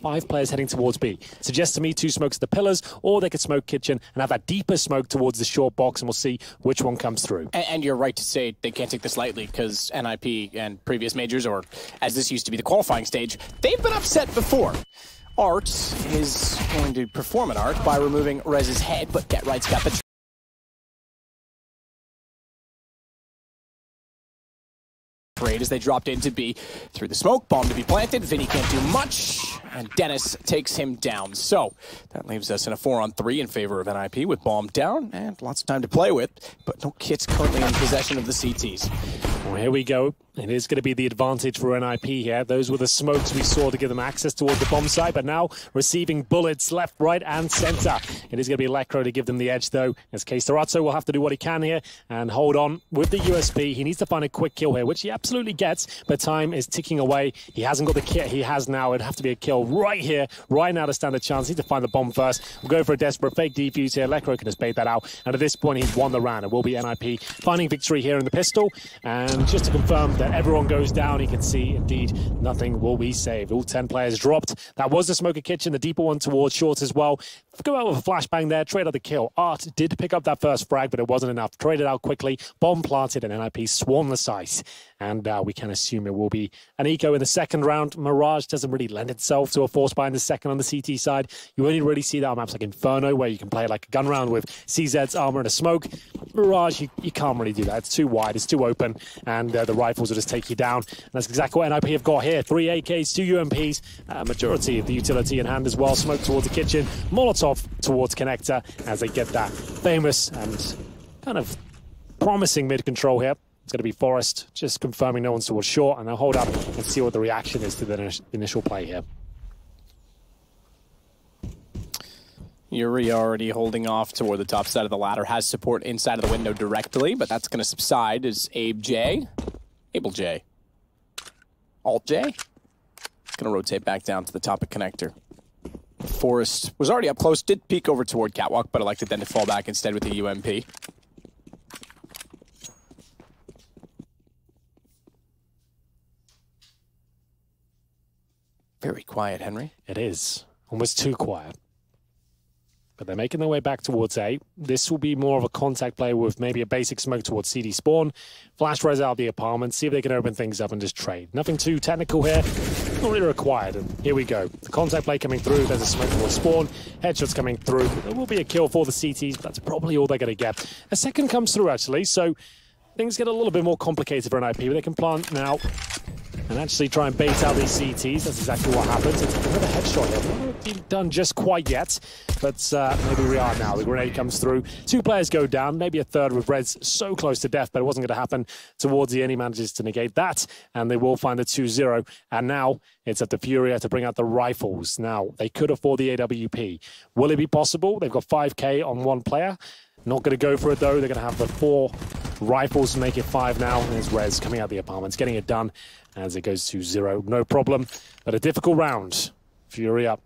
5 players heading towards B. Suggests to me 2 smokes at the pillars, or they could smoke kitchen and have that deeper smoke towards the short box, and we'll see which one comes through. And you're right to say they can't take this lightly, because NIP and previous majors, or as this used to be the qualifying stage, they've been upset before. Art is going to perform an art by removing Rez's head, but Get Right's got the trade as they dropped into B through the smoke. Bomb to be planted. Vinny can't do much, and Dennis takes him down. So that leaves us in a 4-on-3 in favor of NIP with Bomb down and lots of time to play with, but no kits currently in possession of the CTs. Well, here we go. It is going to be the advantage for NIP here. Those were the smokes we saw to give them access towards the bomb site, but now receiving bullets left, right, and center. It is going to be Lekro to give them the edge, though, as Katowice will have to do what he can here and hold on with the USP. He needs to find a quick kill here, which he absolutely gets, but time is ticking away. He hasn't got the kit he has now. It'd have to be a kill right here, right now to stand a chance. Need to find the bomb first. We'll go for a desperate fake defuse here. Lekro can just bait that out, and at this point, he's won the round. It will be NIP finding victory here in the pistol, and just to confirm that everyone goes down, he can see indeed nothing will be saved. All 10 players dropped. That was the smoker kitchen, the deeper one towards short as well. Go out with a flashbang there, trade out the kill. Art did pick up that first frag, but it wasn't enough. Traded out quickly, bomb planted, and NIP swarmed the site. And we can assume it will be an eco in the second round. Mirage doesn't really lend itself to a force buy in the second on the CT side. You only really see that on maps like Inferno, where you can play like a gun round with CZ's armor and a smoke. Mirage, you can't really do that. It's too wide, it's too open, and the rifles will just take you down. And that's exactly what NIP have got here. 3 AKs, 2 UMPs, majority of the utility in hand as well. Smoke towards the kitchen, Molotov towards connector as they get that famous and kind of promising mid-control here. It's going to be Forest, just confirming no one's towards short, and they'll hold up and see what the reaction is to the initial play here. Yuri already holding off toward the top side of the ladder, has support inside of the window directly, but that's going to subside as Able J, Alt J, it's going to rotate back down to the top of connector. Forrest was already up close, did peek over toward Catwalk, but elected then to fall back instead with the UMP. Very quiet, Henry. It is. Almost too quiet. But they're making their way back towards A. This will be more of a contact play with maybe a basic smoke towards CD spawn. Flash res out the apartment, see if they can open things up and just trade. Nothing too technical here. Not really required. And here we go. The contact play coming through. There's a smoke towards spawn. Headshots coming through. There will be a kill for the CTs, but that's probably all they're going to get. A second comes through, actually, so things get a little bit more complicated for NIP, but they can plant now and actually try and bait out these CTs. That's exactly what happens. It's another headshot here. Not been done just quite yet, but maybe we are now. The grenade comes through. 2 players go down, maybe a third with Reds so close to death, but it wasn't going to happen towards the end. He manages to negate that, and they will find the 2-0. And now it's up to Furia to bring out the rifles. Now, they could afford the AWP. Will it be possible? They've got 5K on 1 player. Not going to go for it, though. They're going to have the 4 rifles to make it 5 now. And there's Rez coming out the apartments, getting it done as it goes to 0. No problem. But a difficult round. Fury up.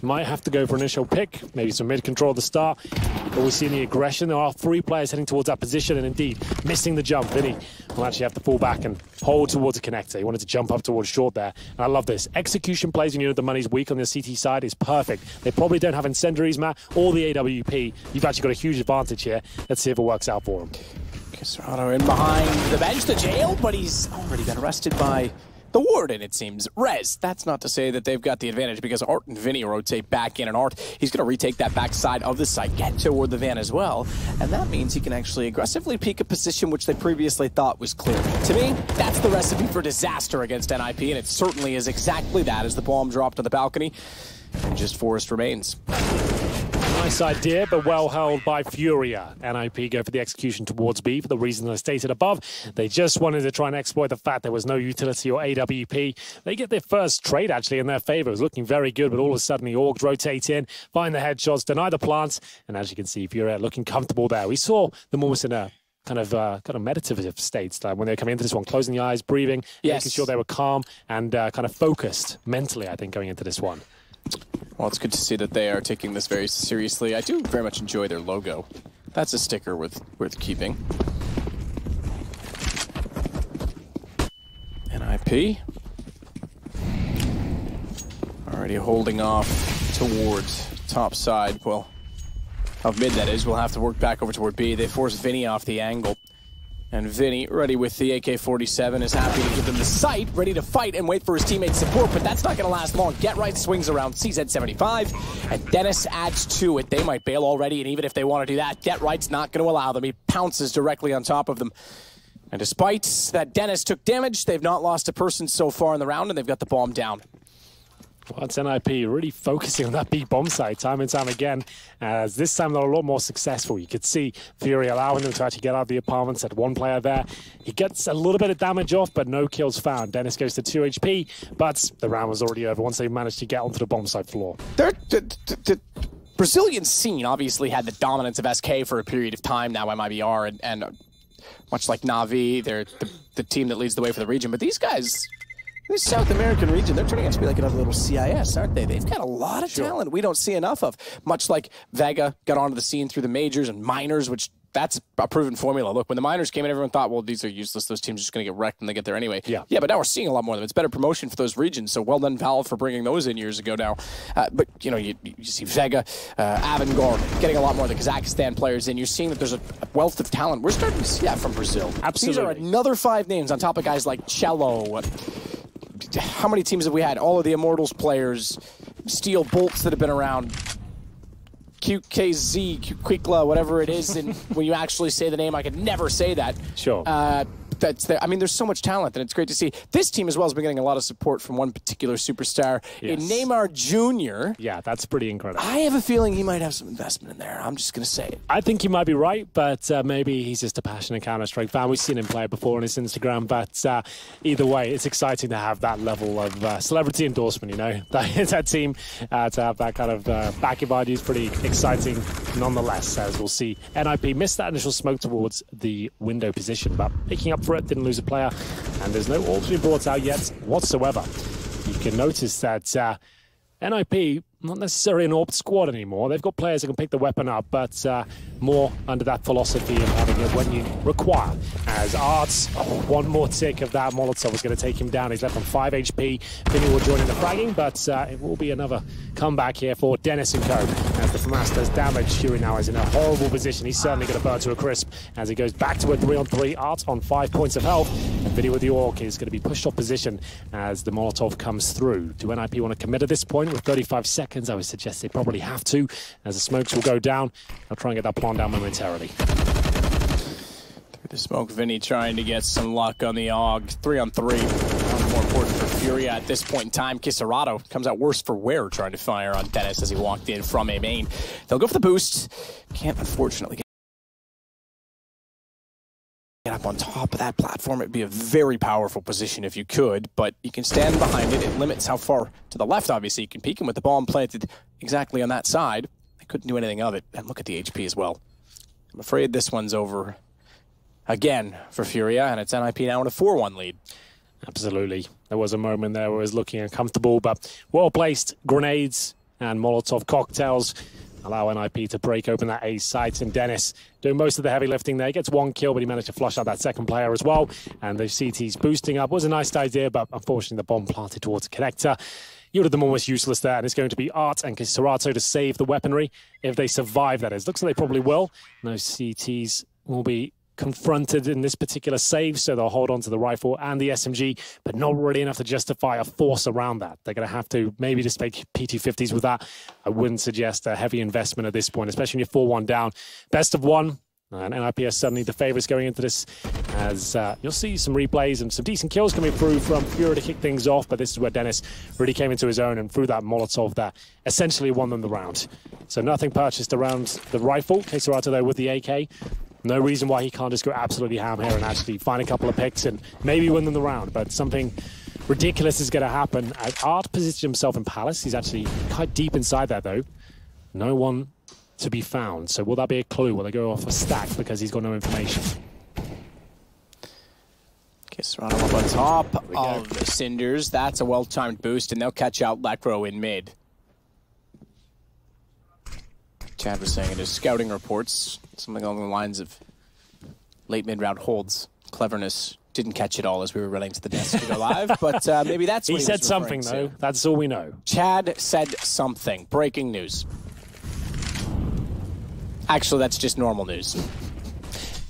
Might have to go for initial pick. Maybe some mid-control at the start. But we're seeing the aggression. There are 3 players heading towards that position. And indeed, missing the jump. Vinny will actually have to fall back and hold towards a connector. He wanted to jump up towards short there. And I love this. Execution plays when you know the money's weak on the CT side is perfect. They probably don't have incendiaries, Matt, or the AWP. You've actually got a huge advantage here. Let's see if it works out for him. Caserano in behind the bench, the jail, but he's already been arrested by the warden, it seems. Rez, that's not to say that they've got the advantage because Art and Vinny rotate back in, and Art, he's going to retake that backside of the site, get toward the van as well, and that means he can actually aggressively peek a position which they previously thought was clear. To me, that's the recipe for disaster against NIP, and it certainly is exactly that as the bomb dropped on the balcony, and just Forrest remains. Nice idea, but well held by Furia. NIP go for the execution towards B for the reasons I stated above. They just wanted to try and exploit the fact there was no utility or AWP. They get their first trade, actually, in their favor. It was looking very good, but all of a sudden the Orgs rotate in, find the headshots, deny the plants, and as you can see, Furia looking comfortable there. We saw them almost in a kind of meditative states when they were coming into this one, closing the eyes, breathing, making sure they were calm and kind of focused mentally, I think, going into this one. Well, it's good to see that they are taking this very seriously. I do very much enjoy their logo. That's a sticker worth keeping. NIP Already holding off towards top side. Well, of mid that is. We'll have to work back over toward B. They force Vinny off the angle. And Vinny, ready with the AK-47, is happy to give them the sight, ready to fight and wait for his teammates' support, but that's not going to last long. Get Right swings around CZ-75, and Dennis adds to it. They might bail already, and even if they want to do that, Get Right's not going to allow them. He pounces directly on top of them. And despite that Dennis took damage, they've not lost a person so far in the round, and they've got the bomb down. Well, it's NIP really focusing on that B bomb site time and time again, as this time they're a lot more successful. You could see Furia allowing them to actually get out of the apartments. Had one player there. He gets a little bit of damage off, but no kills found. Dennis goes to 2 HP, but the round was already over once they managed to get onto the bomb site floor. The Brazilian scene obviously had the dominance of SK for a period of time now, MIBR, and much like Na'Vi, they're the team that leads the way for the region. But these guys, this South American region, they're turning out to be like another little CIS, aren't they? They've got a lot of talent we don't see enough of. Much like Vega got onto the scene through the majors and minors, which that's a proven formula. Look, when the minors came in, everyone thought, well, these are useless. Those teams are just going to get wrecked when they get there anyway. Yeah, but now we're seeing a lot more of them. It's better promotion for those regions, so well done, Valve, for bringing those in years ago now. But, you know, you see Vega, Avangor getting a lot more of the Kazakhstan players in. You're seeing that there's a wealth of talent. We're starting to see that from Brazil. Absolutely. These are another 5 names on top of guys like Cello. How many teams have we had? All of the Immortals players, Steel Bolts that have been around. QKZ, Quikla, whatever it is, and when you actually say the name, I could never say that. Sure. That's there. I mean, there's so much talent, and it's great to see. This team as well has been getting a lot of support from one particular superstar, in Neymar Jr. Yeah, that's pretty incredible. I have a feeling he might have some investment in there. I'm just going to say it. I think you might be right, but maybe he's just a passionate Counter-Strike fan. We've seen him play before on his Instagram, but either way, it's exciting to have that level of celebrity endorsement, you know. That team, to have that kind of backing behind you is pretty exciting nonetheless, as we'll see. NIP missed that initial smoke towards the window position, but picking up for it, didn't lose a player, and there's no orbs being brought out yet whatsoever. You can notice that NIP, not necessarily an AWP squad anymore. They've got players who can pick the weapon up, but more under that philosophy of having it when you require. As Arts, one more tick of that Molotov is going to take him down. He's left on 5 HP. Vinny will join in the fragging, but it will be another comeback here for Dennis and co. As the FAMAS does damage, Fury now is in a horrible position. He's certainly going to burn to a crisp as he goes back to a 3-on-3. Arts on 5 points of health, and Vinny with the AWP is going to be pushed off position as the Molotov comes through. Do NIP want to commit at this point with 35 seconds? I would suggest they probably have to, as the smokes will go down. I'll try and get that plan down momentarily. Through the smoke, Vinny trying to get some luck on the AUG. 3-on-3. More important for Furia at this point in time. Kisarato comes out worse for wear trying to fire on Dennis as he walked in from a main. They'll go for the boost. Can't unfortunately get up on top of that platform. It'd be a very powerful position if you could, but you can stand behind it. It limits how far to the left, obviously. You can peek him with the bomb planted exactly on that side. They couldn't do anything of it. And look at the HP as well. I'm afraid this one's over again for Furia, and it's NIP now in a 4-1 lead. Absolutely. There was a moment there where it was looking uncomfortable, but well-placed grenades and Molotov cocktails allow NIP to break open that A site, and Dennis doing most of the heavy lifting there. He gets 1 kill, but he managed to flush out that second player as well. And the CT's boosting up. It was a nice idea, but unfortunately the bomb planted towards the connector yielded them almost useless there, and it's going to be Art and Kisarato to save the weaponry if they survive, that is. Looks like they probably will. No CTs will be confronted in this particular save, so they'll hold on to the rifle and the SMG, but not really enough to justify a force around that. They're going to have to maybe just make P250s with that. I wouldn't suggest a heavy investment at this point, especially when you're 4-1 down. Best of 1, and NIP are suddenly the favourites going into this, as you'll see some replays and some decent kills coming through from Fury to kick things off, but this is where Dennis really came into his own and threw that Molotov that essentially won them the round. So nothing purchased around the rifle. Kisarato though with the AK. No reason why he can't just go absolutely ham here and actually find a couple of picks and maybe win them the round. But something ridiculous is going to happen. As Art positions himself in Palace, he's actually quite deep inside there, though. No one to be found. So will that be a clue? Will they go off a stack because he's got no information? Kisarato up on top of the Cinders. That's a well-timed boost, and they'll catch out Lekro in mid. Chad was saying in his scouting reports, something along the lines of late mid-round holds, cleverness, Didn't catch it all as we were running to the desk to go live, but maybe that's what He said something, though. That's all we know. Chad said something. Breaking news. Actually, that's just normal news.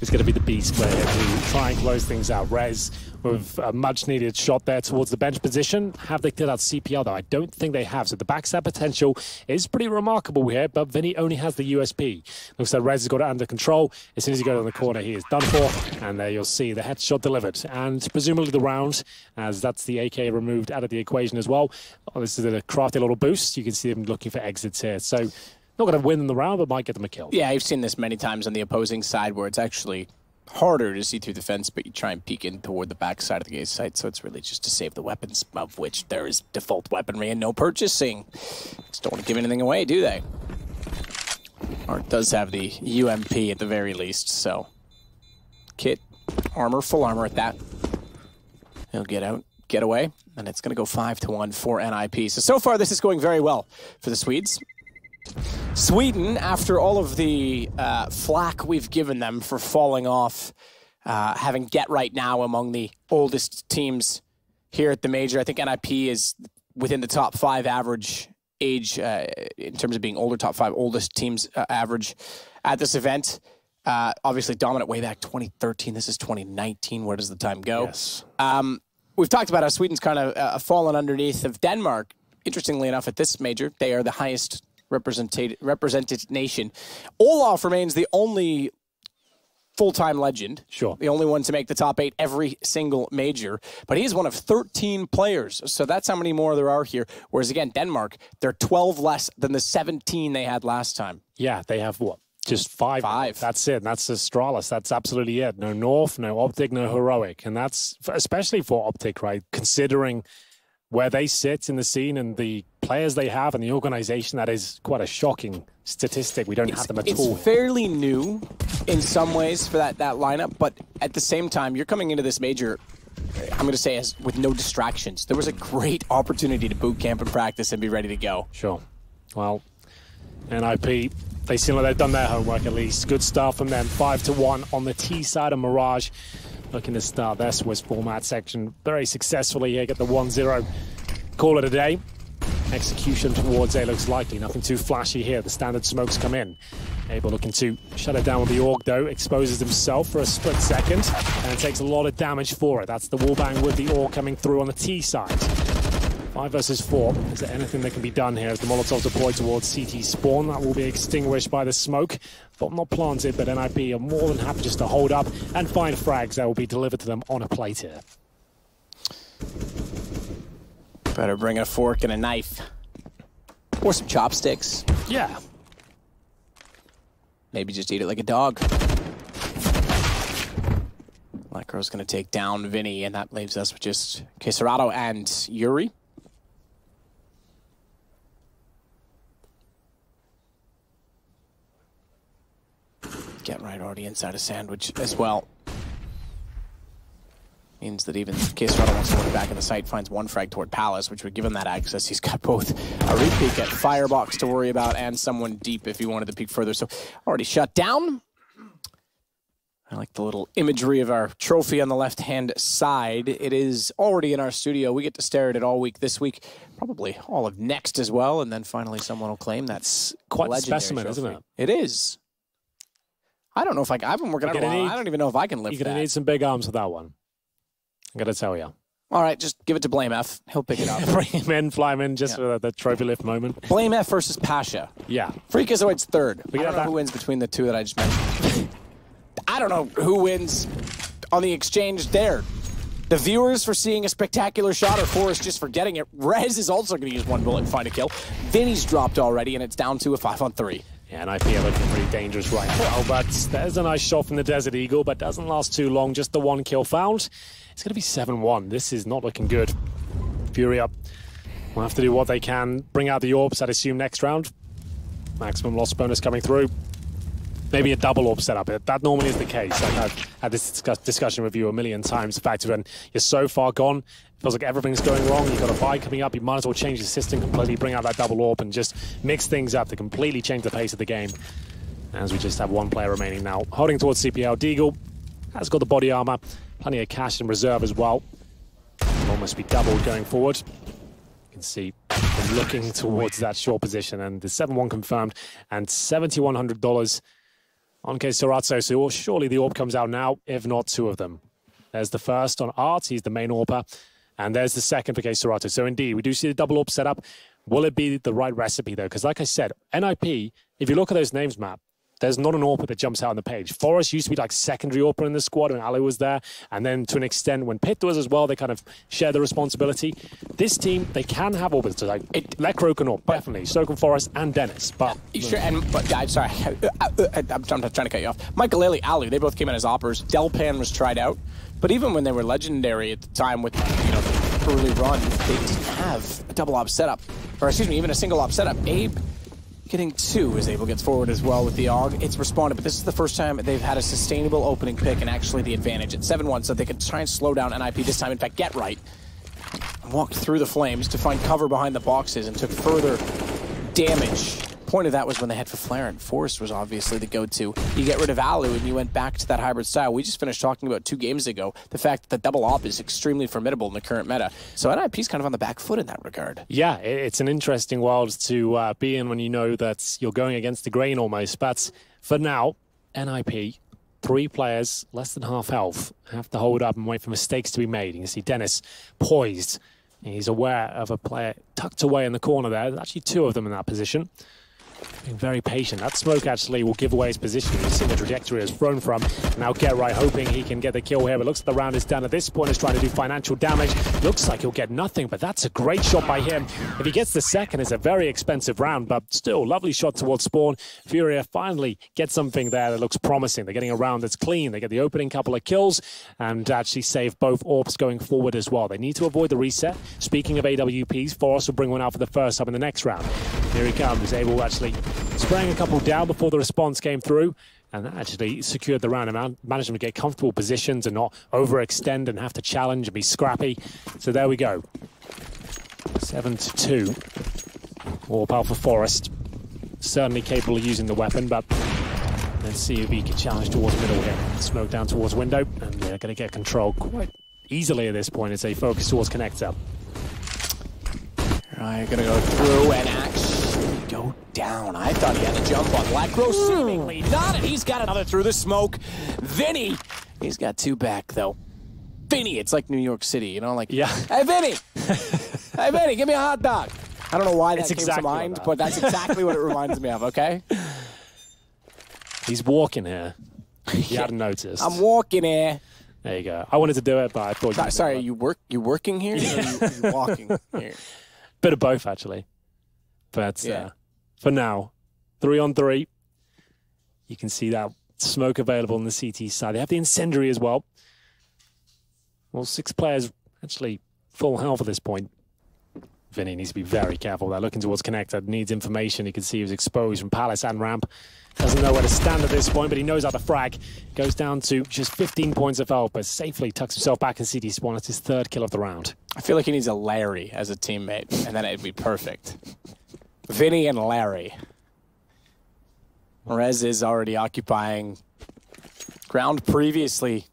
It's going to be the beast player to try and close things out. Rez with a much-needed shot there towards the bench position. Have they cleared out CPL, though? I don't think they have. So the backstab potential is pretty remarkable here, but Vinny only has the USP. Looks like Rez has got it under control. As soon as he goes on the corner, he is done for. And there you'll see the headshot delivered. And presumably the round, as that's the AK removed out of the equation as well. Oh, this is a crafty little boost. You can see them looking for exits here. So not going to win the round, but might get them a kill. Yeah, I've seen this many times on the opposing side where it's actually harder to see through the fence, but you try and peek in toward the back side of the gate site, so it's really just to save the weapons, of which there is default weaponry and no purchasing. Just don't want to give anything away, do they? Art does have the UMP at the very least, so kit, armor, full armor at that. He'll get out, get away, and it's going to go 5-1 for NIP. So far this is going very well for the Swedes. Sweden, after all of the flack we've given them for falling off, having Get Right now among the oldest teams here at the major. I think NIP is within the top 5 average age in terms of being older, top 5 oldest teams average at this event. Obviously dominant way back 2013. This is 2019. Where does the time go? Yes. We've talked about how Sweden's kind of fallen underneath of Denmark. Interestingly enough, at this major, they are the highest represented nation. Olaf remains the only full-time legend. Sure. The only one to make the top 8 every single major. But he is one of 13 players. So that's how many more there are here. Whereas, again, Denmark, they're 12 less than the 17 they had last time. Yeah, they have what? Just 5. 5. That's it. That's Astralis. That's absolutely it. No North, no Optic, no Heroic. And that's, especially for Optic, right? Considering where they sit in the scene and the players they have and the organization, that is quite a shocking statistic. We don't have them at all. It's fairly new in some ways for that lineup, but at the same time, you're coming into this major, I'm going to say, with no distractions. There was a great opportunity to boot camp and practice and be ready to go. Sure. Well, NIP, they seem like they've done their homework at least. Good start from them. 5-1 on the T side of Mirage. Looking to start their Swiss format section very successfully here. Get the 1-0. Call it a day. Execution towards A looks likely. Nothing too flashy here. The standard smokes come in. Abel looking to shut it down with the AUG, though. Exposes himself for a split second and takes a lot of damage for it. That's the wallbang with the AUG coming through on the T side. 5 versus 4. Is there anything that can be done here as the Molotovs deploy towards CT spawn? That will be extinguished by the smoke. Bomb not planted, but NIP are more than happy just to hold up and find frags that will be delivered to them on a plate here. Better bring a fork and a knife. Or some chopsticks. Yeah. Maybe just eat it like a dog. Lycro's going to take down Vinny, and that leaves us with just Queserato and Yuri. Get Right already inside a sandwich as well. Means that even Queserato wants to work back in the site, finds one frag toward Palace, which would give him that access. He's got both a re-peek at Firebox to worry about and someone deep if he wanted to peek further. So already shut down. I like the little imagery of our trophy on the left-hand side. It is already in our studio. We get to stare at it all week this week, probably all of next as well, and then finally someone will claim that's quite a specimen, isn't it? It is. I don't know if I've been working out a while. I don't even know if I can lift that. You're going to need some big arms for that one. I'm going to tell you. All right, just give it to Blame F. He'll pick it up. Bring him in, fly him in, just for the trophy lift moment. Blame F versus Pasha. Yeah. Freakazoid's third. I don't know who wins between the two that I just mentioned. I don't know who wins on the exchange there. The viewers for seeing a spectacular shot or Forrest just for getting it. Rez is also going to use one bullet and find a kill. Vinny's dropped already, and it's down to a 5-on-3. Yeah, and IP are looking pretty dangerous right now, but there's a nice shot from the Desert Eagle, but doesn't last too long. Just the one kill found. It's going to be 7-1. This is not looking good. Furia will have to do what they can. Bring out the orbs, I'd assume, next round. Maximum loss bonus coming through. Maybe a double orb setup. That normally is the case. I've had this discussion with you a million times. The fact when you're so far gone, it feels like everything's going wrong. You've got a buy coming up. You might as well change the system completely, bring out that double orb, and just mix things up to completely change the pace of the game. As we just have one player remaining now. Holding towards CPL, Deagle has got the body armor. Plenty of cash in reserve as well. Almost be doubled going forward. You can see them looking towards that short position, and the 7-1 confirmed, and $7,100 on Katowice. So surely the AWP comes out now, if not two of them. There's the first on Art, he's the main AWPer, and there's the second for Katowice. So indeed, we do see the double AWP setup. Will it be the right recipe though? Because like I said, NIP, if you look at those names, Matt, there's not an AWPer that jumps out on the page. Forest used to be like secondary AWPer in the squad when Ali was there. And then to an extent, when Pitt was as well, they kind of share the responsibility. This team, they can have AWPers. So like Lekro can AWP, definitely. So can Forest and Dennis. But sure, but I'm sorry. I'm trying to cut you off. Michael Ailey, Alu, they both came in as AWPers. Delpan was tried out. But even when they were legendary at the time with, you know, the early run, they didn't have a double AWP setup. Or excuse me, even a single AWP setup. Abe getting two as Abel gets forward as well with the AUG. It's responded, but this is the first time they've had a sustainable opening pick and actually the advantage at 7-1, so they could try and slow down NIP this time. In fact, get right. Walked through the flames to find cover behind the boxes and took further damage. Point of that was when they had for Flaren. Forrest was obviously the go-to. You get rid of Alu and you went back to that hybrid style. We just finished talking about 2 games ago the fact that the double AWP is extremely formidable in the current meta. So NIP's kind of on the back foot in that regard. Yeah, it's an interesting world to be in when you know that you're going against the grain almost. But for now, NIP, 3 players, less than half health, have to hold up and wait for mistakes to be made. You can see Dennis poised. He's aware of a player tucked away in the corner there. There's actually 2 of them in that position. Being very patient. That smoke actually will give away his position. You've seen the trajectory has thrown from. Now Get Right hoping he can get the kill here, but looks like the round is done. At this point, is trying to do financial damage. Looks like he'll get nothing, but that's a great shot by him. If he gets the second, it's a very expensive round, but still, lovely shot towards spawn. Furia finally gets something there that looks promising. They're getting a round that's clean. They get the opening couple of kills and actually save both AWPs going forward as well. They need to avoid the reset. Speaking of AWPs, Forrest will bring one out for the first time in the next round. Here he comes, able actually spraying a couple down before the response came through, and that actually secured the round and managed them to get comfortable positions and not overextend and have to challenge and be scrappy. So there we go. 7-2. All power for Forest. Certainly capable of using the weapon, but let's see if he can challenge towards middle here. Smoke down towards window, and they're going to get control quite easily at this point as they focus towards connector. Right, gonna go through and actually go down. I thought he had a jump on Lekro, seemingly not, and he's got another through the smoke. Vinny, he's got 2 back though. Vinny, it's like New York City, you know, like, yeah. Hey Vinny, hey Vinny, give me a hot dog. I don't know why that came to mind, but that's exactly what it reminds me of, okay? He's walking here. You hadn't noticed. I'm walking here. There you go. I wanted to do it, but I thought... Sorry, you working here or you walking here? Bit of both, actually. But yeah. For now, 3-on-3. You can see that smoke available on the CT side. They have the incendiary as well. Well, 6 players actually full health at this point. Vinny needs to be very careful. They're looking towards connector. Needs information. You can see he was exposed from Palace and ramp. Doesn't know where to stand at this point, but he knows how to frag. Goes down to just 15 points of health, but safely tucks himself back in CT spawn. It's his 3rd kill of the round. I feel like he needs a Larry as a teammate, and then it'd be perfect. Vinny and Larry. Rez is already occupying ground previously,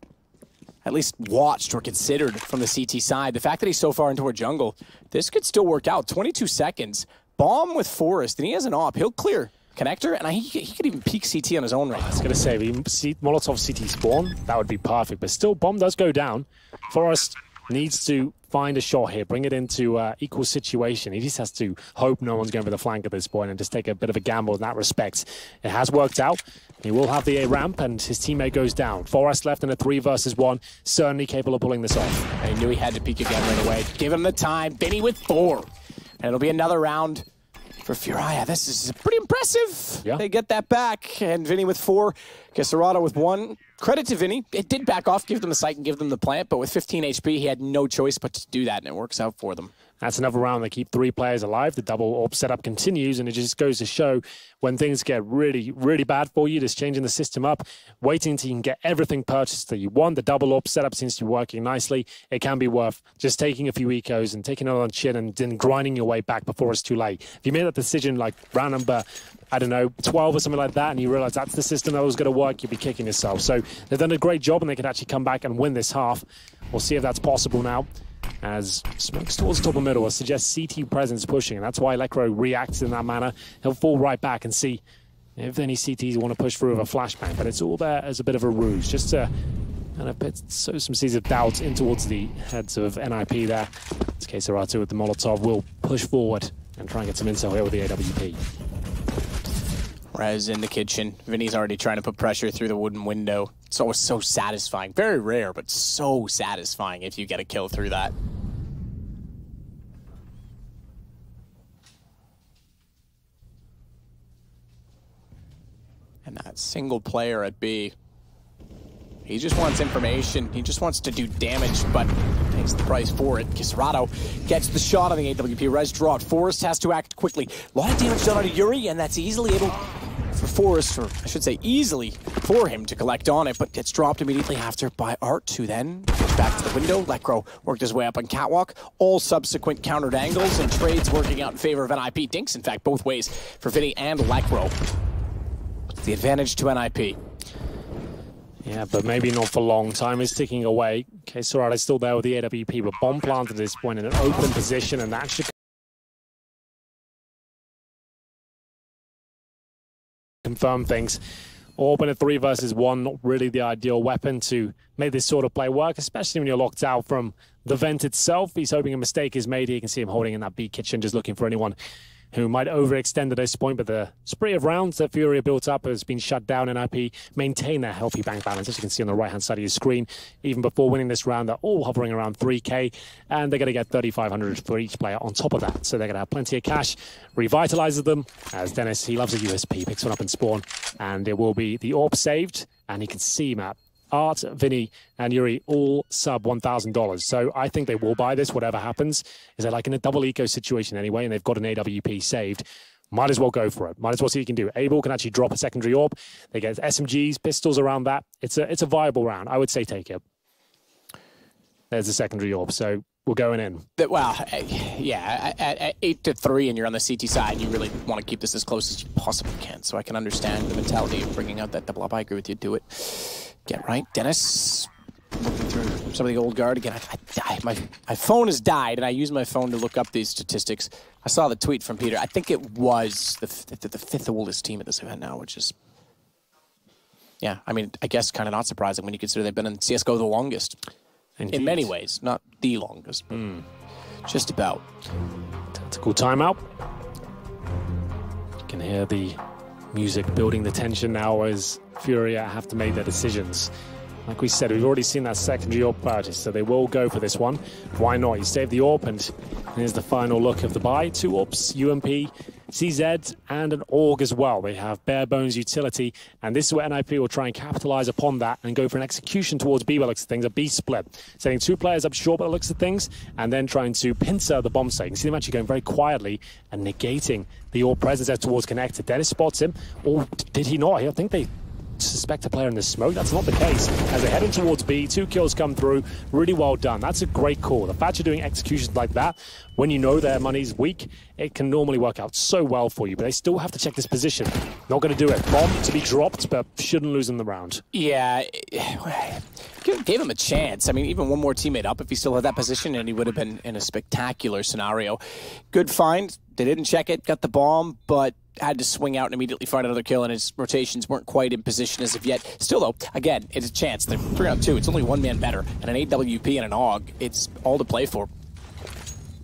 at least watched or considered from the CT side. The fact that he's so far into our jungle, this could still work out. 22 seconds. Bomb with Forrest, and he has an AWP. He'll clear connector, and he could even peek CT on his own right. I was going to say, if he Molotov CT spawn, that would be perfect. But still, bomb does go down. Forrest needs to find a shot here, bring it into equal situation. He just has to hope no one's going for the flank at this point and just take a bit of a gamble in that respect. It has worked out. He will have the A ramp, and his teammate goes down. Forrest left in a 3 versus 1, certainly capable of pulling this off. And he knew he had to peek again right away. Give him the time. Vinny with 4. And it'll be another round for Furia. This is pretty impressive. Yeah. They get that back, and Vinny with 4, Katowice with 1. Credit to Vinny. It did back off, give them the site and give them the plant, but with 15 HP, he had no choice but to do that, and it works out for them. That's another round. They keep 3 players alive. The double AWP setup continues, and it just goes to show when things get really, really bad for you, just changing the system up, waiting until you can get everything purchased that you want. The double AWP setup seems to be working nicely. It can be worth just taking a few ecos and taking it on chin and then grinding your way back before it's too late. If you made that decision like round number, I don't know, 12 or something like that, and you realize that's the system that was going to work, you'd be kicking yourself. So they've done a great job, and they can actually come back and win this half. We'll see if that's possible now. As smokes towards the top of middle, it suggests CT presence pushing, and that's why Lekro reacts in that manner. He'll fall right back and see if any CTs want to push through with a flashbang, but it's all there as a bit of a ruse, just to kind of sow some seeds of doubt in towards the heads of NIP there. In this case, Aratu with the Molotov will push forward and try and get some intel here with the AWP. Rez in the kitchen. Vinny's already trying to put pressure through the wooden window. It's always so satisfying. Very rare, but so satisfying if you get a kill through that. And that single player at B, he just wants information. He just wants to do damage, but pays the price for it. Kisarado gets the shot on the AWP. Rez draw it. Forrest has to act quickly. A lot of damage done on Yuri, and that's easily able for Forrest, or I should say easily for him to collect on it, but gets dropped immediately after by Art, who then goes back to the window. Lekro worked his way up on Catwalk. All subsequent countered angles and trades working out in favor of NIP. Dinks, in fact, both ways for Vinny and Lekro. The advantage to NIP. Yeah, but maybe not for long. Time is ticking away. Okay, Sorad is still there with the AWP, but bomb planted at this point in an open position, and that should confirm things. Open at 3 versus 1, not really the ideal weapon to make this sort of play work, especially when you're locked out from the vent itself. He's hoping a mistake is made. You can see him holding in that B kitchen, just looking for anyone who might overextend at this point, but the spree of rounds that Furia built up has been shut down. NIP maintain their healthy bank balance, as you can see on the right-hand side of your screen. Even before winning this round, they're all hovering around 3K, and they're going to get 3,500 for each player on top of that. So they're going to have plenty of cash. Revitalizes them, as Dennis, he loves a USP, picks one up in spawn, and it will be the AWP saved, and he can see map. Art, Vinny, and Yuri all sub $1,000. So I think they will buy this, whatever happens. Is they're like in a double eco situation anyway, and they've got an AWP saved. Might as well go for it. Might as well see what you can do. Able can actually drop a secondary AWP. They get SMGs, pistols around that. It's a viable round. I would say take it. There's the secondary AWP. So we're going in. Well, yeah, at 8-3 and you're on the CT side, you really want to keep this as close as you possibly can. So I can understand the mentality of bringing out that double up. I agree with you. Do it. Get right. Dennis, looking through some of the old guard again. My phone has died, and I use my phone to look up these statistics. I saw the tweet from Peter. I think it was the fifth oldest team at this event now, which is, yeah, I mean, I guess kind of not surprising when you consider they've been in CSGO the longest. Indeed. In many ways, not the longest, but just about. Tactical timeout. You can hear the music building the tension now as Furia have to make their decisions. Like we said, we've already seen that secondary AWP purchase, so they will go for this one. Why not? You save the AWP, and here's the final look of the buy. 2 AWPs, UMP, CZ, and an AUG as well. They have bare bones utility, and this is where NIP will try and capitalize upon that and go for an execution towards B by the looks of things, a B split. Setting 2 players up short by the looks of things, and then trying to pincer the bomb site. You can see them actually going very quietly and negating the AWP presence there towards connected. Dennis spots him, or did he not? I think they suspect a player in the smoke. That's not the case. As they're heading towards B, 2 kills come through. Really well done. That's a great call. The fact you're doing executions like that, when you know their money's weak, it can normally work out so well for you. But they still have to check this position. Not going to do it. Bomb to be dropped, but shouldn't lose them the round. Yeah, gave him a chance. I mean, even one more teammate up if he still had that position, and he would have been in a spectacular scenario. Good find. They didn't check it, got the bomb, but had to swing out and immediately find another kill, and his rotations weren't quite in position as of yet. Still, though, again, it's a chance. They're 3-on-2. It's only one man better. And an AWP and an AUG, it's all to play for.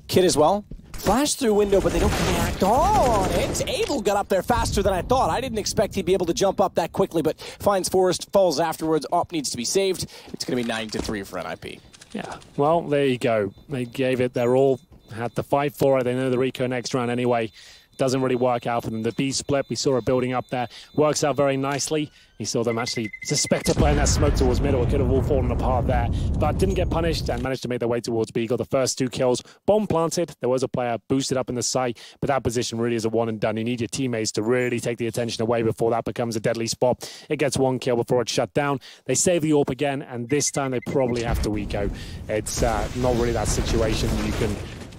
Kid as well. Flash through window, but they don't connect on it. Abel got up there faster than I thought. I didn't expect he'd be able to jump up that quickly, but finds Forrest, falls afterwards. Op needs to be saved. It's going to be 9-3 for NIP. Yeah, well, there you go. They gave it their all. Had to fight for it. They know the Rico next round anyway. Doesn't really work out for them. The B split, we saw it building up there. Works out very nicely. You saw them actually suspect of playing that smoke towards middle. It could have all fallen apart there, but didn't get punished and managed to make their way towards B. Got the first 2 kills. Bomb planted. There was a player boosted up in the site, but that position really is a one and done. You need your teammates to really take the attention away before that becomes a deadly spot. It gets 1 kill before it's shut down. They save the AWP again, and this time they probably have to eco. It's not really that situation. You can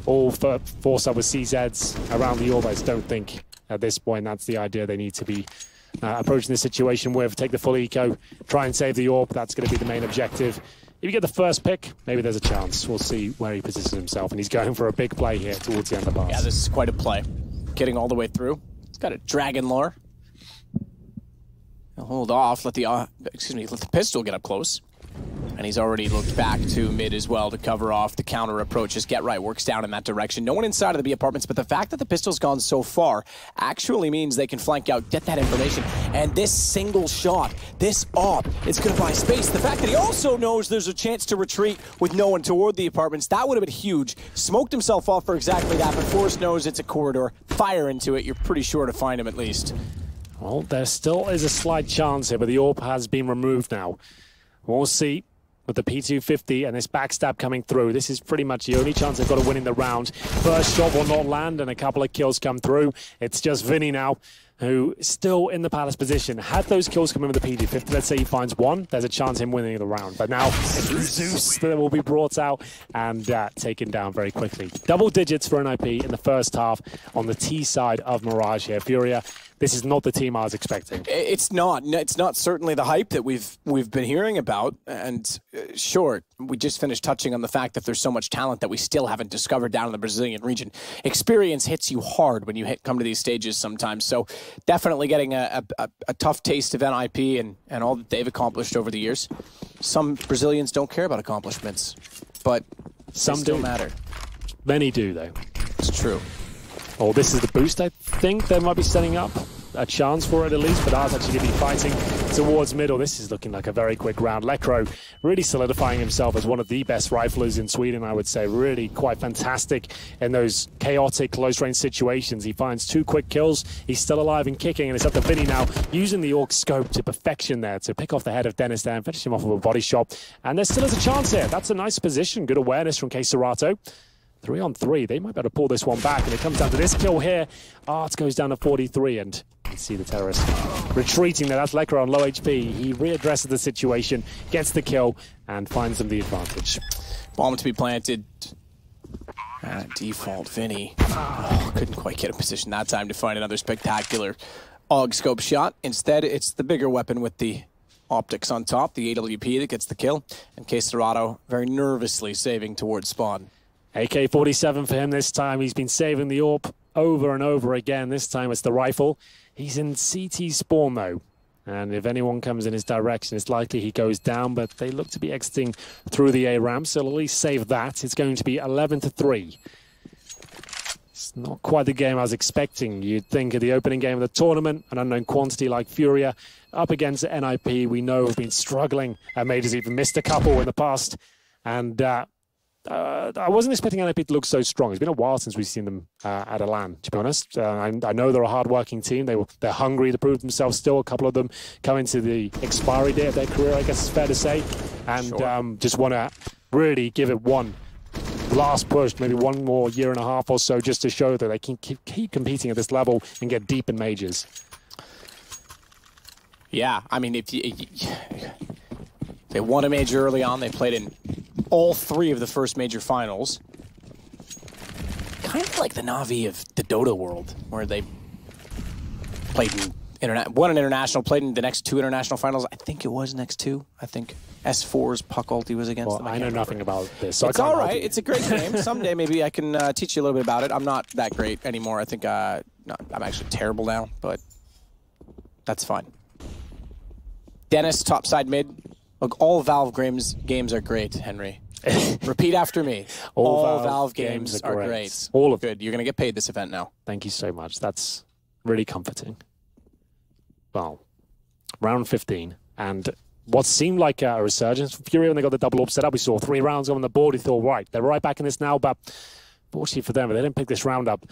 all force up with CZs around the AWP. I just don't think at this point that's the idea they need to be approaching the situation with. Take the full eco, try and save the AWP. That's going to be the main objective. If you get the first pick, maybe there's a chance. We'll see where he positions himself, and he's going for a big play here towards the end of the pass. Yeah, this is quite a play. Getting all the way through. He's got a dragon lure. He'll hold off, let the pistol get up close. And he's already looked back to mid as well to cover off the counter approach. Just get right, works down in that direction. No one inside of the B apartments, but the fact that the pistol's gone so far actually means they can flank out, get that information. And this single shot, this op, it's going to buy space. The fact that he also knows there's a chance to retreat with no one toward the apartments, that would have been huge. Smoked himself off for exactly that, but Forrest knows it's a corridor. Fire into it, you're pretty sure to find him at least. Well, there still is a slight chance here, but the AWP has been removed now. We'll see with the P250 and this backstab coming through. This is pretty much the only chance they've got of winning the round. First shot will not land and a couple of kills come through. It's just Vinny now, who is still in the Palace position. Had those kills come in with the P250, let's say he finds 1, there's a chance him winning the round. But now it's Zeus that will be brought out and taken down very quickly. Double digits for NIP in the first half on the T side of Mirage here. Furia, this is not the team I was expecting. It's not. It's not certainly the hype that we've been hearing about. And sure, we just finished touching on the fact that there's so much talent that we still haven't discovered down in the Brazilian region. Experience hits you hard when you come to these stages sometimes. So definitely getting a tough taste of NIP and all that they've accomplished over the years. Some Brazilians don't care about accomplishments, but some still matter. Many do, though. It's true. Oh, this is the boost, I think they might be setting up a chance for it at least, but ours actually going to be fighting towards middle. This is looking like a very quick round. Lekro really solidifying himself as one of the best riflers in Sweden, I would say. Really quite fantastic in those chaotic close-range situations. He finds 2 quick kills. He's still alive and kicking, and it's up to Vinny now, using the AUG scope to perfection there to pick off the head of Dennis there and finish him off with a body shot. And there still is a chance here. That's a nice position. Good awareness from Keserato. 3-on-3, they might be able to pull this one back, and it comes down to this kill here. It goes down to 43, and you can see the terrorist retreating there. That's Lekra on low HP. He readdresses the situation, gets the kill, and finds them the advantage. Bomb to be planted. Default Vinny. Couldn't quite get a position that time to find another spectacular AUG scope shot. Instead, it's the bigger weapon with the optics on top, the AWP that gets the kill, and Keserato very nervously saving towards spawn. AK-47 for him this time. He's been saving the AWP over and over again. This time it's the rifle. He's in CT spawn though. And if anyone comes in his direction, it's likely he goes down, but they look to be exiting through the A ramp, so at least save that. It's going to be 11-3. It's not quite the game I was expecting. You'd think of the opening game of the tournament, an unknown quantity like Furia, up against NIP, we know have been struggling and Majors even missed a couple in the past. And I wasn't expecting NIP to look so strong. It's been a while since we've seen them at a LAN, to be honest. I know they're a hard-working team. They're hungry to prove themselves still. A couple of them coming to the expiry date of their career, I guess it's fair to say. And sure. Just want to really give it one last push, maybe one more year and a half or so, just to show that they can keep competing at this level and get deep in majors. Yeah, I mean, if they won a major early on, they played in all 3 of the first major finals. Kind of like the Na'Vi of the Dota world, where they played in won an international, played in the next 2 international finals. I think it was next 2. I think S4's Puck Ulti was against them. I know nothing about this. So it's all right. It's a great game. Someday maybe I can teach you a little bit about it. I'm not that great anymore. I think I'm actually terrible now, but that's fine. Dennis, topside mid. Look, all Valve games are great, Henry. Repeat after me. All Valve games are great. All of Good. You're going to get paid this event now. Thank you so much. That's really comforting. Well, round 15. And what seemed like a resurgence for Furia when they got the double AWP set up. We saw 3 rounds on the board. We thought, right, they're right back in this now. But fortunately for them, they didn't pick this round up.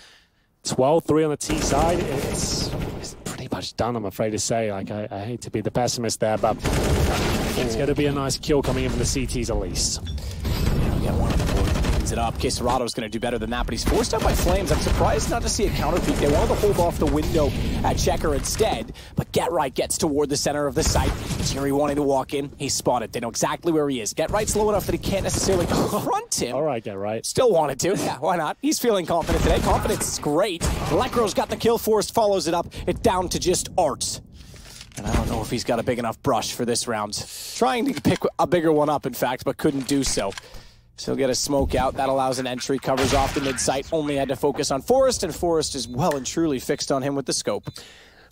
12-3 on the T side. It's pretty much done, I'm afraid to say. Like, I hate to be the pessimist there, but it's going to be a nice kill coming in from the CTs at least. Yeah, we got one on the board. Cleans it up. Kisarado's going to do better than that, but he's forced out by Flames. I'm surprised not to see a counter peek. They wanted to hold off the window at Checker instead, but Get Right gets toward the center of the site. Jerry wanting to walk in. He's spotted. They know exactly where he is. Get Right's low enough that he can't necessarily confront him. All right, Get Right. Still wanted to. Yeah, why not? He's feeling confident today. Confidence is great. Lekro's got the kill. Forrest follows it up. It's down to just Art. And I don't know if he's got a big enough brush for this round. Trying to pick a bigger one up, in fact, but couldn't do so. So get a smoke out. That allows an entry. Covers off the mid-site. Only had to focus on Forrest, and Forrest is well and truly fixed on him with the scope.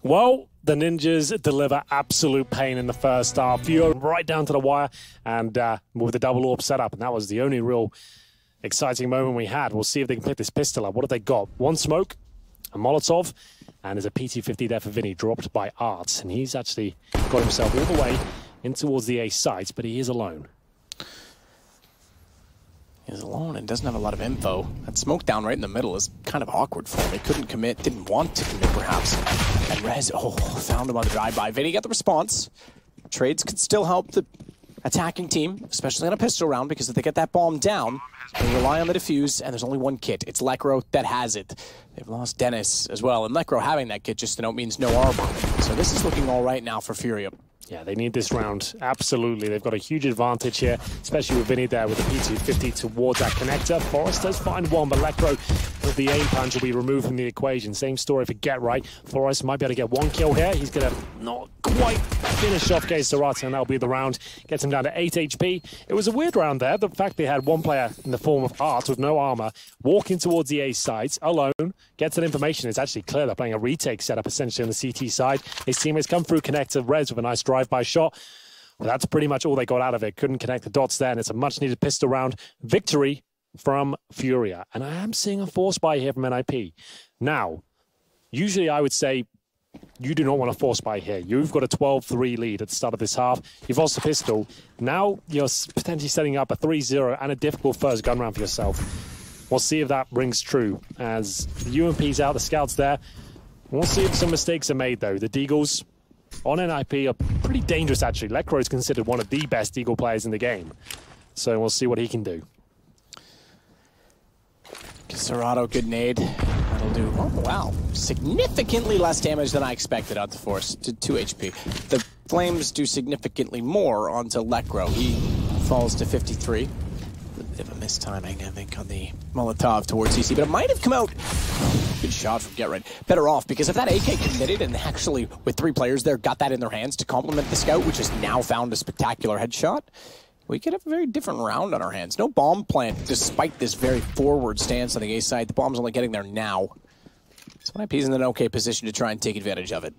Well, the Ninjas deliver absolute pain in the first half. Furia right down to the wire, and with the double orb setup, and that was the only real exciting moment we had. We'll see if they can pick this pistol up. What have they got? One smoke, a Molotov, and there's a PT-50 there for Vinny, dropped by Art, and he's actually got himself all the way in towards the A site, but he is alone. He's alone and doesn't have a lot of info. That smoke down right in the middle is kind of awkward for him. He couldn't commit, didn't want to commit perhaps. And Rez, found him on the drive-by. Vinny got the response. Trades could still help the attacking team, especially on a pistol round, because if they get that bomb down, they rely on the defuse, and there's only one kit. It's Lekro that has it. They've lost Dennis as well, and Lekro having that kit just means no armor. So this is looking all right now for Furia. Yeah, they need this round, absolutely. They've got a huge advantage here, especially with Vinny there with the P250 towards that connector. Forrest does find one, but Lekro with the aim punch will be removed from the equation. Same story for Get Right. Forrest might be able to get one kill here. He's going to not quite finish off Kisarato, and that'll be the round. Gets him down to 8 HP. It was a weird round there. The fact they had one player in the form of Art with no armor, walking towards the A site alone, gets that information. It's actually clear they're playing a retake setup essentially on the CT side. His teammates come through, connector Rez with a nice drive-by shot. Well, that's pretty much all they got out of it. Couldn't connect the dots there, and it's a much-needed pistol round. Victory from Furia. And I am seeing a force buy here from NIP. Now, usually I would say you do not want to force buy here. You've got a 12-3 lead at the start of this half. You've lost the pistol. Now you're potentially setting up a 3-0 and a difficult first gun round for yourself. We'll see if that rings true. As the UMP's out, the scouts there. We'll see if some mistakes are made, though. The Deagles on NIP are pretty dangerous, actually. Lekro is considered one of the best Deagle players in the game. So we'll see what he can do. Kisarato, good nade. That'll do, oh wow, significantly less damage than I expected onto Forrest, to 2 HP. The Flames do significantly more onto Lekro. He falls to 53. A bit of a mistiming, I think, on the Molotov towards CC, but it might have come out. Good shot from Get Right. Better off, because if that AK committed and actually, with 3 players there, got that in their hands to complement the scout, which has now found a spectacular headshot, we could have a very different round on our hands. No bomb plant, despite this very forward stance on the A side. The bomb's only getting there now. So NIP's in an okay position to try and take advantage of it.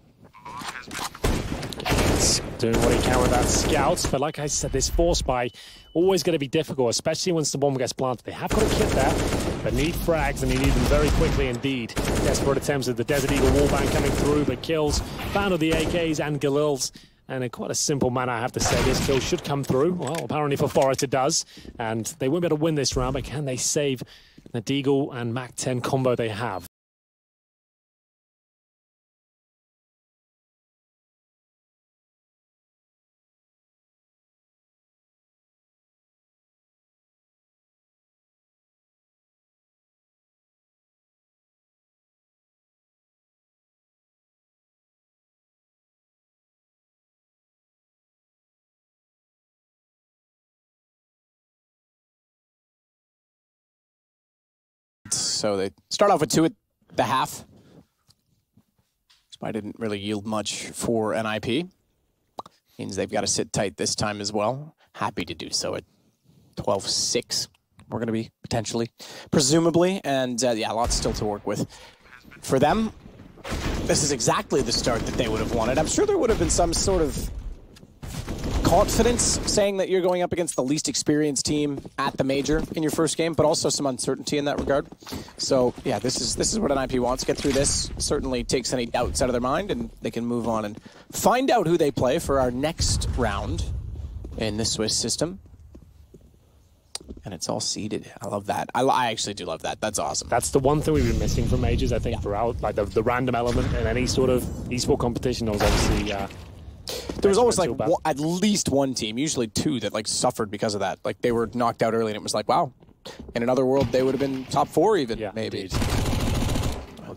Doing what he can with that scouts, but like I said, this force buy always going to be difficult, especially once the bomb gets planted. They have got a kit there, but need frags, and they need them very quickly indeed. Desperate attempts at the Desert Eagle wallbang coming through, but kills found of the AKs and Galils. And in quite a simple manner, I have to say, this kill should come through. Well, apparently for Forrest it does. And they won't be able to win this round, but can they save the Deagle and MAC-10 combo they have? So they start off with 2 at the half. Spy didn't really yield much for NIP. Means they've got to sit tight this time as well. Happy to do so at 12-6. We're going to be potentially, presumably, and yeah, lots still to work with. For them, this is exactly the start that they would have wanted. I'm sure there would have been some sort of confidence saying that you're going up against the least experienced team at the major in your first game, but also some uncertainty in that regard. So yeah, this is what NIP wants. Get through this, certainly takes any doubts out of their mind, and they can move on and find out who they play for our next round in the Swiss system. And it's all seeded. I love that. I actually do love that. That's awesome. That's the one thing we've been missing from Majors, I think, throughout. Like the random element in any sort of esport competition was obviously... there was always like at least one team, usually two, that like suffered because of that. Like they were knocked out early and it was like, wow. In another world, they would have been top 4 even, maybe.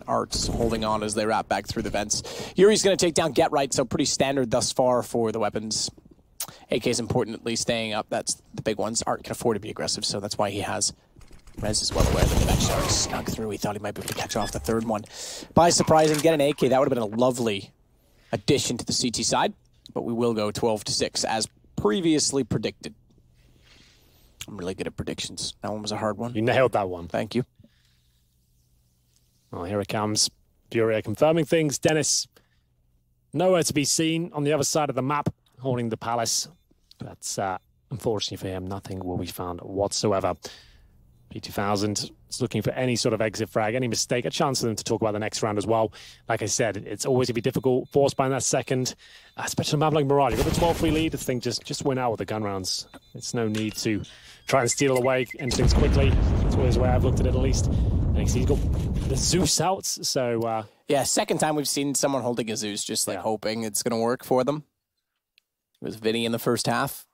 Arts holding on as they wrap back through the vents. Yuri's going to take down Get Right, so pretty standard thus far for the weapons. AK is importantly staying up. That's the big ones. Art can afford to be aggressive, so that's why he has. Rez is well aware that the bench already snuck through. He thought he might be able to catch off the third one. By surprise and get an AK, that would have been a lovely addition to the CT side. But we will go 12-6 as previously predicted. I'm really good at predictions. That one was a hard one. You nailed that one. Thank you. Well, here it comes. Furia confirming things. Dennis, nowhere to be seen on the other side of the map, holding the palace. That's unfortunately for him, nothing will be found whatsoever. P2000 is looking for any sort of exit frag, any mistake, a chance for them to talk about the next round as well. Like I said, it's always going to be difficult. Forced by that second, especially a map like Mirage. You've got the 12-3 lead. This thing just win out with the gun rounds. It's no need to try and steal away, end things quickly. That's always the way I've looked at it, at least. And he's got the Zeus out, so... yeah, second time we've seen someone holding a Zeus, just like hoping it's going to work for them. It was Vinny in the first half.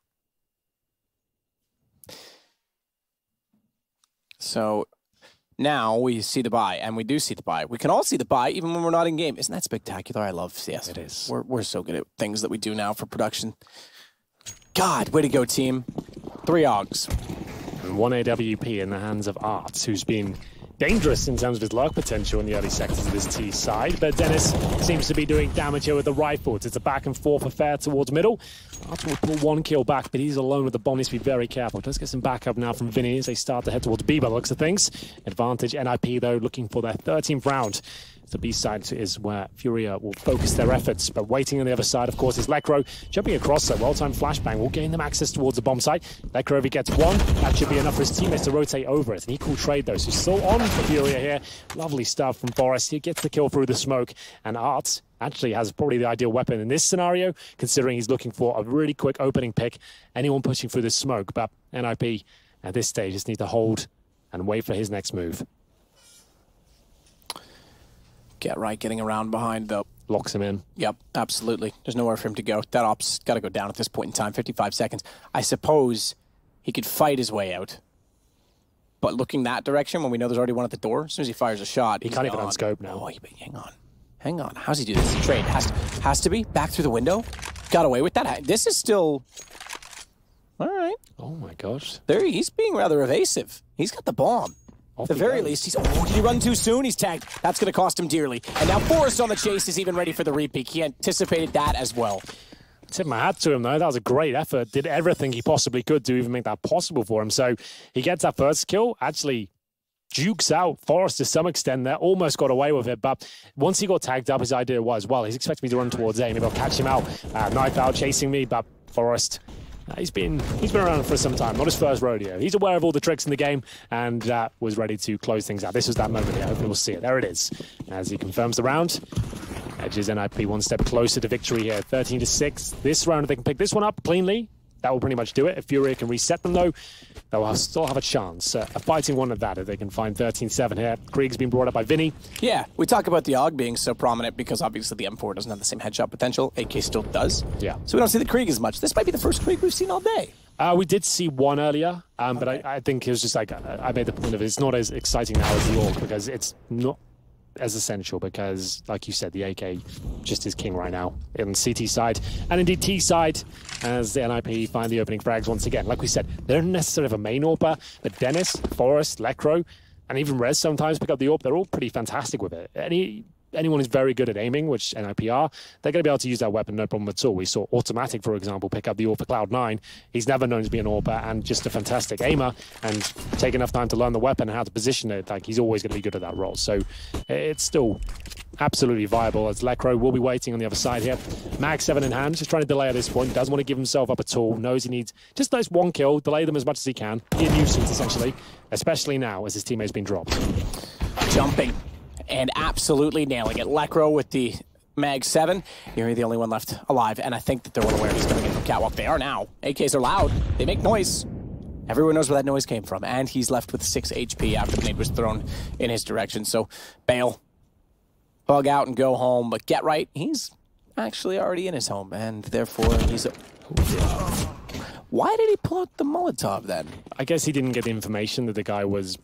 So now we see the buy, and we do see the buy. We can all see the buy, even when we're not in game. Isn't that spectacular? I love CS. It is. We're so good at things that we do now for production. God, way to go, team. 3 Augs. And 1 AWP in the hands of Arts, who's been dangerous in terms of his lurk potential in the early sectors of this T side. But Dennis seems to be doing damage here with the rifles. It's a back and forth affair towards middle. Arts will pull 1 kill back, but he's alone with the bomb. Needs to be very careful. Let's get some backup now from Vinny as they start to head towards B by the looks of things. Advantage NIP, though, looking for their 13th round. The B side is where Furia will focus their efforts, but waiting on the other side, of course, is Lekro. Jumping across, so well-timed flashbang will gain them access towards the bomb site. Lekro, if he gets one, that should be enough for his teammates to rotate over it. An equal trade, though, so still on for Furia here. Lovely stuff from Forrest. He gets the kill through the smoke, and Arts actually has probably the ideal weapon in this scenario, considering he's looking for a really quick opening pick. Anyone pushing through the smoke, but NIP at this stage just need to hold and wait for his next move. Get Right getting around behind, though. Locks him in. Yep, absolutely. There's nowhere for him to go. That op's got to go down at this point in time. 55 seconds. I suppose he could fight his way out. But looking that direction, when we know there's already one at the door, as soon as he fires a shot, he can't even unscope now. Oh, hang on. Hang on. How's he do this? Trade. Has to be. Back through the window. Got away with that. This is still... All right. Oh, my gosh. There, he's being rather evasive. He's got the bomb. At the very least, he's... Oh, did he run too soon? He's tagged. That's going to cost him dearly. And now Forrest on the chase is even ready for the repeat. He anticipated that as well. Tip my hat to him, though. That was a great effort. Did everything he possibly could to even make that possible for him. So he gets that first kill. Actually jukes out Forrest to some extent there. Almost got away with it. But once he got tagged up, his idea was, well, he's expecting me to run towards A. Maybe I'll catch him out. Knife out, chasing me. But Forrest... He's been around for some time, not his first rodeo. He's aware of all the tricks in the game and was ready to close things out. This was that moment here. Hopefully we'll see it. There it is. As he confirms the round. Edges NIP one step closer to victory here. 13-6. This round, if they can pick this one up cleanly, that will pretty much do it. If Furia can reset them, though, they'll still have a chance. A fighting one at that, if they can find 13-7 here. Krieg's been brought up by Vinny. Yeah, we talk about the AUG being so prominent because obviously the M4 doesn't have the same headshot potential. AK still does. Yeah. So we don't see the Krieg as much. This might be the first Krieg we've seen all day. We did see one earlier, but I think it was just like, I made the point of it. It's not as exciting now as the AUG because it's not as essential because, like you said, the AK just is king right now in CT side and indeed T side as the NIP find the opening frags once again. Like we said, they don't necessarily have a main AWPer, but Dennis, Forrest, Lekro, and even Rez sometimes pick up the AWP. They're all pretty fantastic with it. Anyone who's very good at aiming, which NIP are, they're going to be able to use that weapon no problem at all. We saw Automatic, for example, pick up the AWP for Cloud9. He's never known to be an AWPer and just a fantastic aimer and take enough time to learn the weapon and how to position it. Like, he's always going to be good at that role. So it's still absolutely viable as Lekro will be waiting on the other side here. Mag 7 in hand, just trying to delay at this point. Doesn't want to give himself up at all. Knows he needs just those one kill, delay them as much as he can. Be a nuisance, essentially, especially now as his teammate's been dropped. Jumping. And absolutely nailing it. Lekro with the Mag 7. You're the only one left alive, and I think that they're well aware he's coming in from Catwalk. They are now. AKs are loud. They make noise. Everyone knows where that noise came from, and he's left with 6 HP after the nade was thrown in his direction. So, bail, bug out, and go home. But Get Right, he's actually already in his home, and therefore he's... Why did he pull out the Molotov then? I guess he didn't get the information that the guy was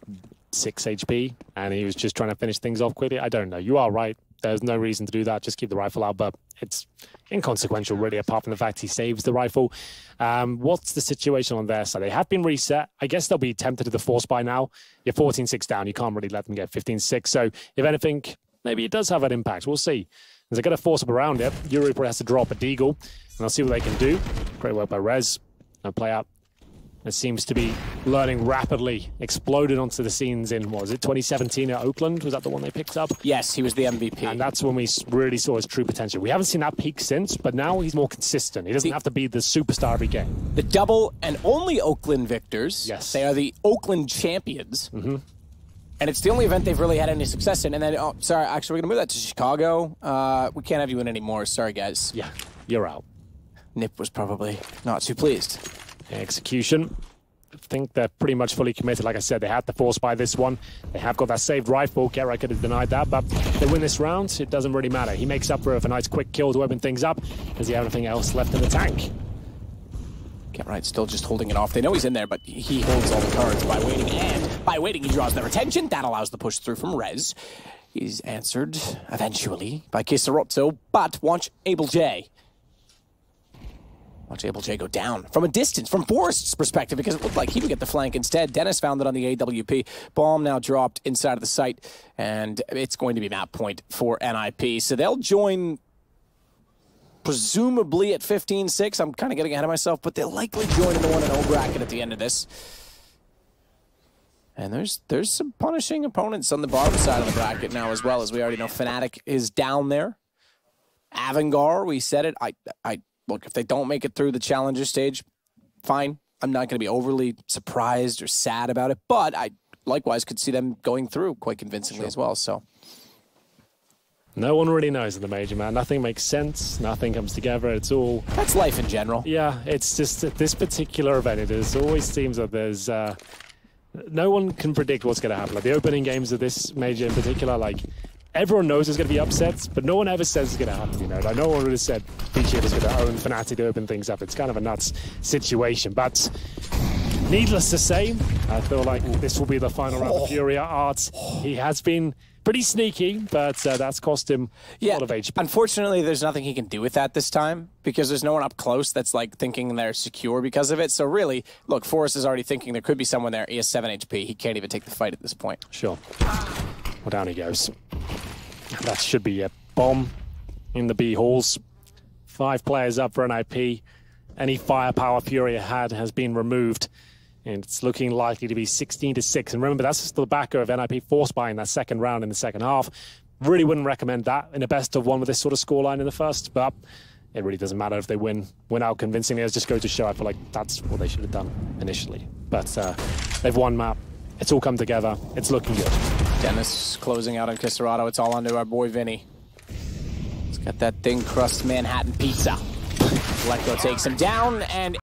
6 HP, and he was just trying to finish things off quickly. I don't know. You are right. There's no reason to do that. Just keep the rifle out, but it's inconsequential, really, apart from the fact he saves the rifle. What's the situation on their side? They have been reset. I guess they'll be tempted to the force by now. You're 14-6 down. You can't really let them get 15-6. So, if anything, maybe it does have an impact. We'll see. As they get a force up around it, Yuri probably has to drop a deagle, and they'll see what they can do. Great work by Rez. Now play out. It seems to be learning rapidly. Exploded onto the scenes in, what was it, 2017 at Oakland? Was that the one they picked up? Yes, he was the MVP. And that's when we really saw his true potential. We haven't seen that peak since, but now he's more consistent. He doesn't have to be the superstar every game. The double and only Oakland victors. Yes. They are the Oakland champions. And it's the only event they've really had any success in. And then, oh, sorry, actually, we're going to move that to Chicago. We can't have you in anymore. Sorry, guys. Yeah, you're out. Nip was probably not too pleased. Execution. I think they're pretty much fully committed. Like I said, they had to force by this one. They have got that saved rifle. Get Right could have denied that, but if they win this round, it doesn't really matter. He makes up for it with a nice quick kill to open things up. Does he have anything else left in the tank? Get Right still just holding it off. They know he's in there, but he holds all the cards by waiting, and by waiting, he draws their attention. That allows the push through from Rez. He's answered, eventually, by Kisarotto, but watch Able J. Watch Able J go down from a distance, from Forrest's perspective, because it looked like he would get the flank instead. Dennis found it on the AWP. Bomb now dropped inside of the site, and it's going to be map point for NIP. So they'll join, presumably at 15-6. I'm kind of getting ahead of myself, but they'll likely join in the 1-0 bracket at the end of this. And there's some punishing opponents on the bottom side of the bracket now as well, as we already know Fnatic is down there. Avangar, we said it. Look, if they don't make it through the challenger stage, fine. I'm not going to be overly surprised or sad about it, but I likewise could see them going through quite convincingly as well. So, no one really knows in the major, man. Nothing makes sense. Nothing comes together. It's all... That's life in general. Yeah, it's just at this particular event, it always seems that there's... no one can predict what's going to happen. Like the opening games of this major in particular, like... Everyone knows there's going to be upsets, but no one ever says it's going to happen, you know. Like, no one would have said BG is going to own Fnatic to open things up. It's kind of a nuts situation, but needless to say, I feel like this will be the final round of Furia. Art, he has been pretty sneaky, but that's cost him a lot of HP. Unfortunately, there's nothing he can do with that this time, because there's no one up close that's like thinking they're secure because of it. So really, look, Forrest is already thinking there could be someone there. He has 7 HP. He can't even take the fight at this point. Sure. Well, down he goes. That should be a bomb in the B halls. 5 players up for NIP. Any firepower Furia had has been removed. And it's looking likely to be 16-6. And remember, that's just the backer of NIP force buying that second round in the second half. Really wouldn't recommend that in a best of one with this sort of scoreline in the first. But it really doesn't matter if they win out convincingly. It's just go to show. I feel like that's what they should have done initially. But they've won map. It's all come together. It's looking good. Dennis closing out on Kisarotto. It's all onto our boy Vinny. He's got that thin crust Manhattan pizza. Electro takes him down, and